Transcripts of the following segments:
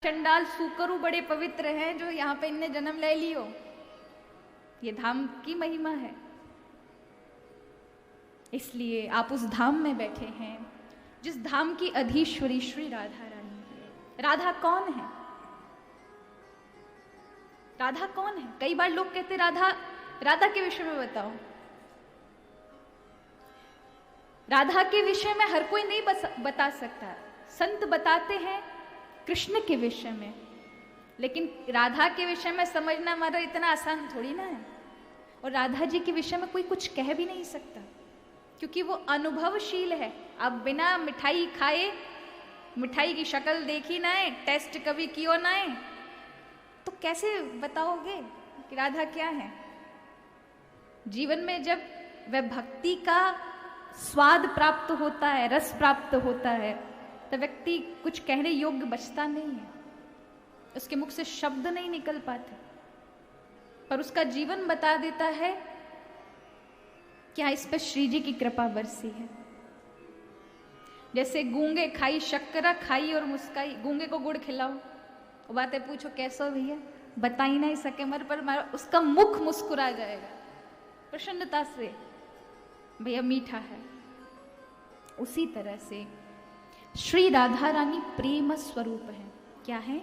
चंडाल सूकरू बड़े पवित्र हैं जो यहाँ पे इनने जन्म ले लियो। ये धाम की महिमा है, इसलिए आप उस धाम में बैठे हैं जिस धाम की अधीश्वरी श्री राधा रानी है। राधा कौन है? राधा कौन है? कई बार लोग कहते राधा, राधा के विषय में बताओ। राधा के विषय में हर कोई नहीं बता सकता। संत बताते हैं कृष्ण के विषय में, लेकिन राधा के विषय में समझना हमारा इतना आसान थोड़ी ना है। और राधा जी के विषय में कोई कुछ कह भी नहीं सकता, क्योंकि वो अनुभवशील है। आप बिना मिठाई खाए, मिठाई की शक्ल देखी ना है, टेस्ट कभी कियो ना है, तो कैसे बताओगे कि राधा क्या है? जीवन में जब वह भक्ति का स्वाद प्राप्त होता है, रस प्राप्त होता है, तो व्यक्ति कुछ कहने योग्य बचता नहीं है, उसके मुख से शब्द नहीं निकल पाते, पर उसका जीवन बता देता है क्या इस पर श्री जी की कृपा बरसी है। जैसे गूंगे खाई शक्करा खाई और मुस्काई, गूंगे को गुड़ खिलाओ, वो बातें पूछो कैसो भैया, बता ही नहीं सके मर, पर उसका मुख मुस्कुरा जाएगा प्रसन्नता से, भैया मीठा है। उसी तरह से श्री राधा रानी प्रेम स्वरूप है। क्या है?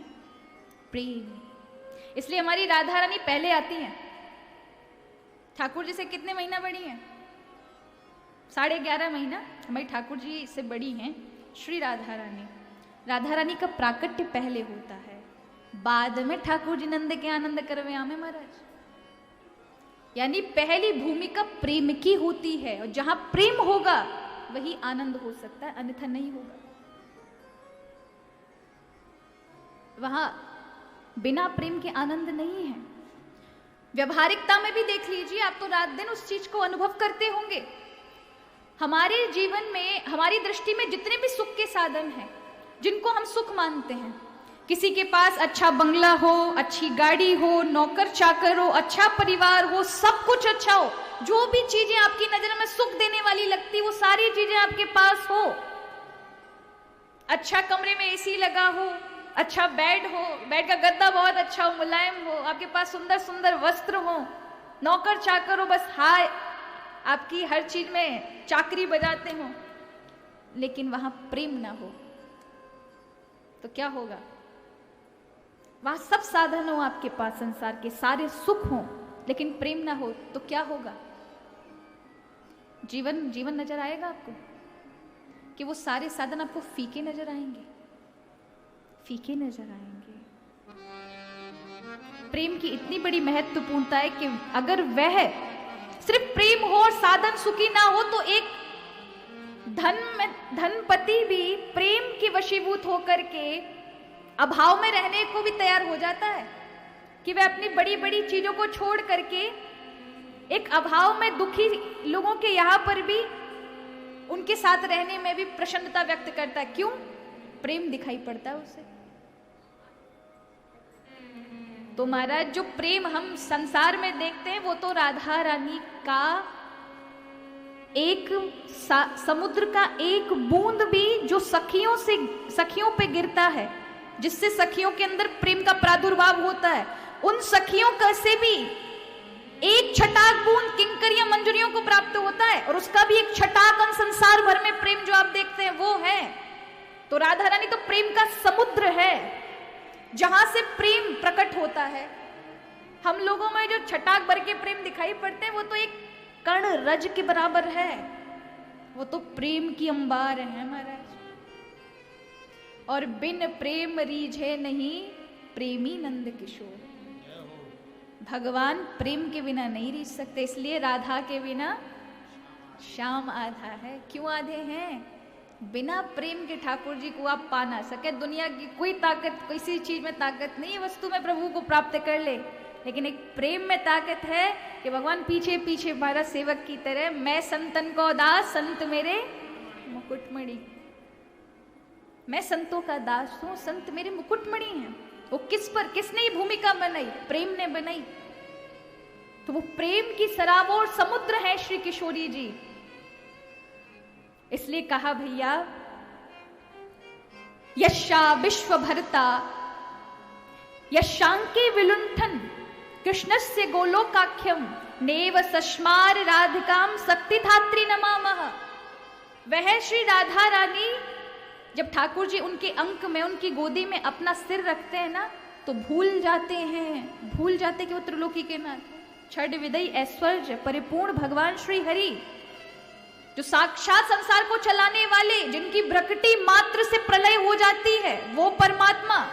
प्रेम। इसलिए हमारी राधा रानी पहले आती हैं। ठाकुर जी से कितने महीना बड़ी हैं? 11.5 महीना हमारी ठाकुर जी से बड़ी हैं श्री राधा रानी। राधा रानी का प्राकट्य पहले होता है, बाद में ठाकुर जी नंद के आनंद करवे आमे महाराज। यानी पहली भूमिका प्रेम की होती है, और जहां प्रेम होगा वही आनंद हो सकता है, अन्यथा नहीं होगा। वहां बिना प्रेम के आनंद नहीं है। व्यवहारिकता में भी देख लीजिए, आप तो रात दिन उस चीज को अनुभव करते होंगे। हमारे जीवन में, हमारी दृष्टि में जितने भी सुख के साधन हैं, जिनको हम सुख मानते हैं, किसी के पास अच्छा बंगला हो, अच्छी गाड़ी हो, नौकर चाकर हो, अच्छा परिवार हो, सब कुछ अच्छा हो, जो भी चीजें आपकी नजर में सुख देने वाली लगती, वो सारी चीजें आपके पास हो। अच्छा कमरे में एसी लगा हो, अच्छा बेड हो, बेड का गद्दा बहुत अच्छा हो, मुलायम हो, आपके पास सुंदर सुंदर वस्त्र हो, नौकर चाकर हो, बस हाय आपकी हर चीज में चाकरी बजाते हो, लेकिन वहां प्रेम ना हो तो क्या होगा? वहां सब साधन हो आपके पास, संसार के सारे सुख हो, लेकिन प्रेम ना हो तो क्या होगा? जीवन नजर आएगा आपको कि वो सारे साधन आपको फीके नजर आएंगे, फीके नजर आएंगे। प्रेम की इतनी बड़ी महत्वपूर्णता है कि अगर वह सिर्फ प्रेम हो और साधन सुखी ना हो, तो एक धनपति भी प्रेम के वशीभूत होकर के अभाव में रहने को भी तैयार हो जाता है, कि वह अपनी बड़ी बड़ी चीजों को छोड़ करके एक अभाव में दुखी लोगों के यहां पर भी उनके साथ रहने में भी प्रसन्नता व्यक्त करता है। क्यों? प्रेम दिखाई पड़ता है उसे। तो महाराज, जो प्रेम हम संसार में देखते हैं, वो तो राधा रानी का एक समुद्र का एक बूंद भी जो सखियों पे गिरता है, जिससे सखियों के अंदर प्रेम का प्रादुर्भाव होता है, उन सखियों का से भी एक छटाक बूंद किंकरियां मंजरियों को प्राप्त होता है, और उसका भी एक छटाक संसार भर में प्रेम जो आप देखते हैं वो है। तो राधा रानी तो प्रेम का समुद्र है, जहां से प्रेम प्रकट होता है। हम लोगों में जो छटाक भर के प्रेम दिखाई पड़ते हैं, वो तो एक कण रज के बराबर है, वो तो प्रेम की अंबार है महाराज। और बिन प्रेम रीझे नहीं प्रेमी नंद किशोर। भगवान प्रेम के बिना नहीं रीझ सकते, इसलिए राधा के बिना श्याम आधा है। क्यों आधे हैं? बिना प्रेम के ठाकुर जी को आप पा ना सके। दुनिया की कोई ताकत, किसी चीज में ताकत नहीं है वस्तु में प्रभु को प्राप्त कर ले, लेकिन एक प्रेम में ताकत है कि भगवान पीछे पीछे हमारा सेवक की तरह, मैं संतन को दास संत मेरे मुकुटमणि। मैं संतों का दास हूं, संत मेरे मुकुटमणि हैं। वो किसने ये भूमिका बनाई? प्रेम ने बनाई। तो वो प्रेम की सराबोर समुद्र है श्री किशोरी जी। इसलिए कहा भैया, यशा विश्व भरता यशांके विलुंठन कृष्णस्य गोलोकाख्यम नेव सस्मार राधिकाम शक्ति धात्री नमामः। वह श्री राधा रानी जब ठाकुर जी उनके अंक में, उनकी गोदी में अपना सिर रखते हैं ना, तो भूल जाते कि वो त्रिलोकी के नाथ, छठ विदई ऐश्वर्य परिपूर्ण भगवान श्री हरि, जो साक्षात संसार को चलाने वाले, जिनकी भ्रकटी मात्र से प्रलय हो जाती है, वो परमात्मा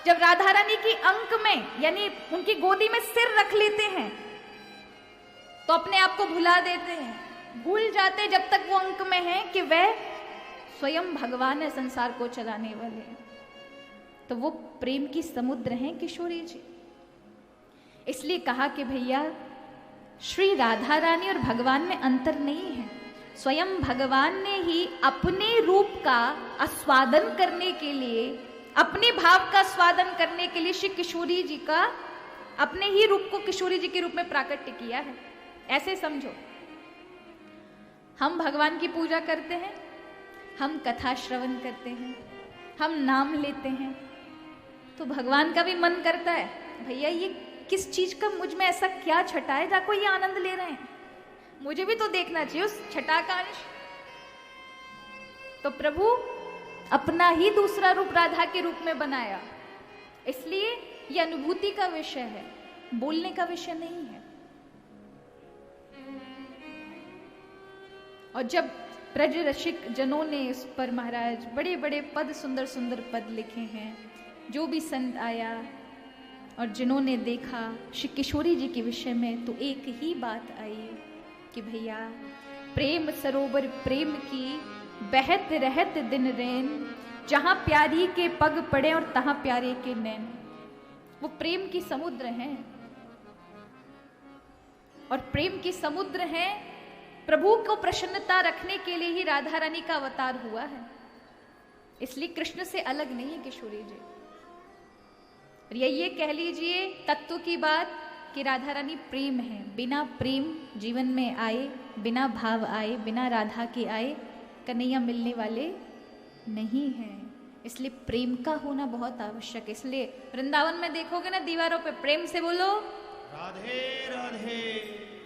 जब राधा रानी की अंक में यानी उनकी गोदी में सिर रख लेते हैं तो अपने आप को भुला देते हैं, भूल जाते जब तक वो अंक में है कि वह स्वयं भगवान है संसार को चलाने वाले। तो वो प्रेम की समुद्र हैं किशोरी जी। इसलिए कहा कि भैया श्री राधा रानी और भगवान में अंतर नहीं है। स्वयं भगवान ने ही अपने रूप का आस्वादन करने के लिए, अपने भाव का स्वादन करने के लिए श्री किशोरी जी का, अपने ही रूप को किशोरी जी के रूप में प्राकट्य किया है। ऐसे समझो, हम भगवान की पूजा करते हैं, हम कथा श्रवण करते हैं, हम नाम लेते हैं, तो भगवान का भी मन करता है भैया ये किस चीज का मुझ में ऐसा क्या छटा है जाको ये आनंद ले रहे हैं, मुझे भी तो देखना चाहिए उस छटा का अंश। तो प्रभु अपना ही दूसरा रूप राधा के रूप में बनाया, इसलिए ये अनुभूति का विषय है, बोलने का विषय नहीं है। और जब ब्रज रसिक जनों ने उस पर महाराज बड़े बड़े पद, सुंदर सुंदर पद लिखे हैं, जो भी संत आया और जिन्होंने देखा श्री किशोरी जी के विषय में, तो एक ही बात आई कि भैया प्रेम सरोवर प्रेम की बहत रहत दिन रैन, जहां प्यारी के पग पड़े और तहां प्यारे के नैन। वो प्रेम की समुद्र हैं और प्रेम की समुद्र हैं, प्रभु को प्रसन्नता रखने के लिए ही राधा रानी का अवतार हुआ है, इसलिए कृष्ण से अलग नहीं है किशोरी जी। और ये कह लीजिए तत्व की बात कि राधा रानी प्रेम है, बिना प्रेम जीवन में आए, बिना भाव आए, बिना राधा के आए कन्हैया मिलने वाले नहीं हैं। इसलिए प्रेम का होना बहुत आवश्यक है। इसलिए वृंदावन में देखोगे ना दीवारों पे प्रेम से बोलो राधे राधे,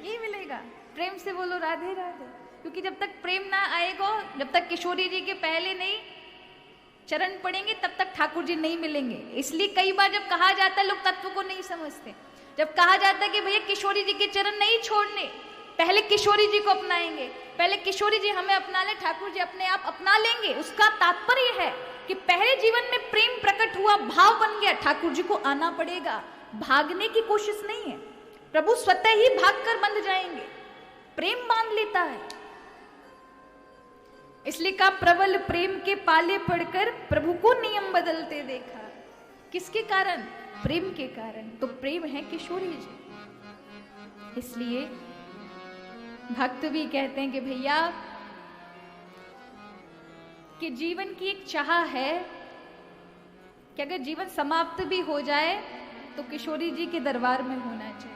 ये मिलेगा, प्रेम से बोलो राधे राधे। क्योंकि जब तक प्रेम ना आएगा, जब तक किशोरी जी के पहले नहीं चरण पड़ेंगे, तब तक ठाकुर जी नहीं मिलेंगे। इसलिए कई बार जब कहा जाता है, लोग तत्व को नहीं समझते, जब कहा जाता है कि भैया किशोरी जी के चरण नहीं छोड़ने, पहले किशोरी जी को अपनाएंगे, पहले किशोरी जी हमें अपना ले, ठाकुर जी अपने आप अपना लेंगे, उसका तात्पर्य है कि पहले जीवन में प्रेम प्रकट हुआ, भाव बन गया, ठाकुर जी को आना पड़ेगा। भागने की कोशिश नहीं है, प्रभु स्वतः ही भागकर बंध जाएंगे, प्रेम बांध लेता है। इसलिए कहा प्रबल प्रेम के पाले पड़कर प्रभु को नियम बदलते देखा। किसके कारण? प्रेम के कारण। तो प्रेम है किशोरी जी। इसलिए भक्त भी कहते हैं कि भैया कि जीवन की एक चाह है कि अगर जीवन समाप्त भी हो जाए तो किशोरी जी के दरबार में होना चाहिए।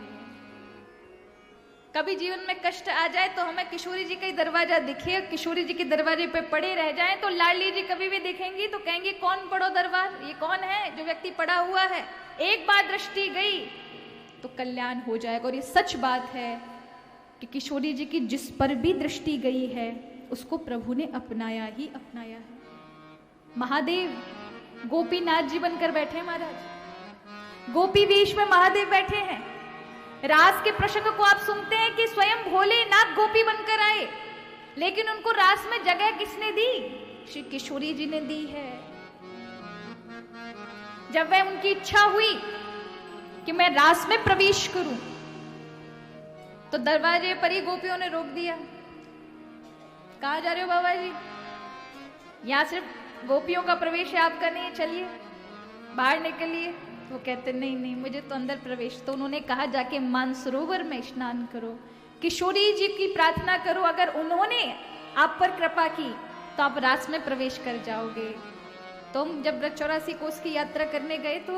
कभी जीवन में कष्ट आ जाए तो हमें किशोरी जी का ही दरवाजा दिखे, किशोरी जी के दरवाजे पे पड़े रह जाएं, तो लाडली जी कभी भी दिखेंगी तो कहेंगे कौन पड़ो दरबार, ये कौन है जो व्यक्ति पड़ा हुआ है। एक बार दृष्टि गई तो कल्याण हो जाएगा। और ये सच बात है कि किशोरी जी की जिस पर भी दृष्टि गई है उसको प्रभु ने अपनाया ही अपनाया है। महादेव गोपीनाथ जी बनकर बैठे, महाराज गोपी वेश में महादेव बैठे हैं। रास के प्रसंग को आप सुनते हैं कि स्वयं भोलेनाथ गोपी बनकर आए, लेकिन उनको रास में जगह किसने दी? श्री किशोरी जी ने दी है। जब वह उनकी इच्छा हुई कि मैं रास में प्रवेश करूं तो दरवाजे पर ही गोपियों ने रोक दिया। कहां जा रहे हो बाबा जी? यहां सिर्फ गोपियों का प्रवेश है, आपका नहीं है, चलिए बाहर निकलिए। वो कहते नहीं नहीं मुझे तो अंदर प्रवेश। तो उन्होंने कहा जाके मानसरोवर में स्नान करो, किशोरी जी की प्रार्थना करो, अगर उन्होंने आप पर कृपा की तो आप रास में प्रवेश कर जाओगे। तो हम जब 84 कोस की यात्रा करने गए तो